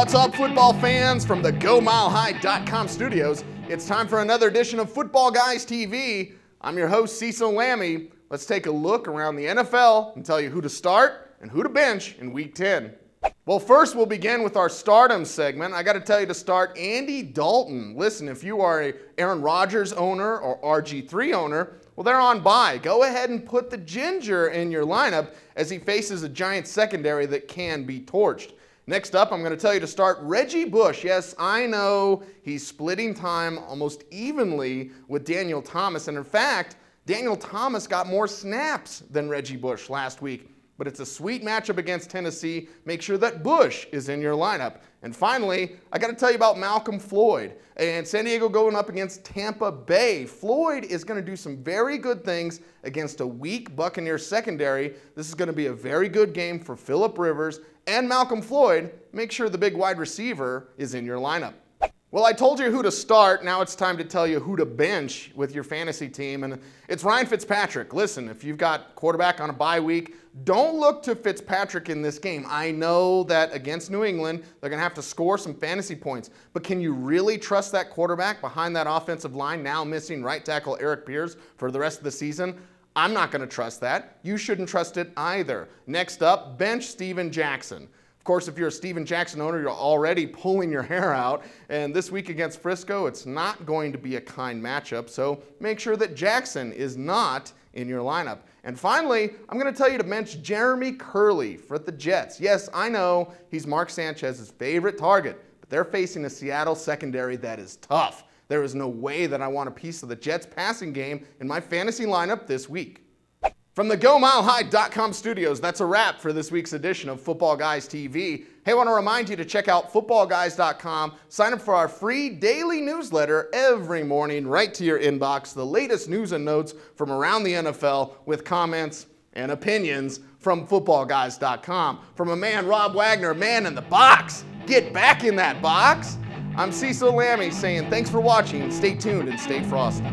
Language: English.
What's up, football fans? From the GoMileHigh.com studios, it's time for another edition of Football Guys TV. I'm your host, Cecil Lammey. Let's take a look around the NFL and tell you who to start and who to bench in Week 10. Well, first we'll begin with our Stardom segment. I got to tell you to start Andy Dalton. Listen, if you are a Aaron Rodgers owner or RG3 owner, well, they're on bye. Go ahead and put the Ginger in your lineup as he faces a Giants secondary that can be torched. Next up, I'm going to tell you to start Reggie Bush. Yes, I know he's splitting time almost evenly with Daniel Thomas. And in fact, Daniel Thomas got more snaps than Reggie Bush last week. But it's a sweet matchup against Tennessee. Make sure that Bush is in your lineup. And finally, I got to tell you about Malcom Floyd and San Diego going up against Tampa Bay. Floyd is going to do some very good things against a weak Buccaneers secondary. This is going to be a very good game for Phillip Rivers and Malcom Floyd. Make sure the big wide receiver is in your lineup. Well, I told you who to start. Now it's time to tell you who to bench with your fantasy team, and it's Ryan Fitzpatrick. Listen, if you've got quarterback on a bye week, don't look to Fitzpatrick in this game. I know that against New England, they're going to have to score some fantasy points, but can you really trust that quarterback behind that offensive line, now missing right tackle Eric Pierce for the rest of the season? I'm not going to trust that. You shouldn't trust it either. Next up, bench Steven Jackson. Of course, if you're a Steven Jackson owner, you're already pulling your hair out. And this week against Frisco, it's not going to be a kind matchup. So make sure that Jackson is not in your lineup. And finally, I'm going to tell you to bench Jeremy Kerley for the Jets. Yes, I know he's Mark Sanchez's favorite target, but they're facing a Seattle secondary that is tough. There is no way that I want a piece of the Jets passing game in my fantasy lineup this week. From the GoMileHigh.com studios, that's a wrap for this week's edition of Football Guys TV. Hey, I want to remind you to check out Footballguys.com. Sign up for our free daily newsletter every morning right to your inbox. The latest news and notes from around the NFL with comments and opinions from Footballguys.com. From a man, Rob Wagner, man in the box. Get back in that box. I'm Cecil Lammey saying thanks for watching. Stay tuned and stay frosty.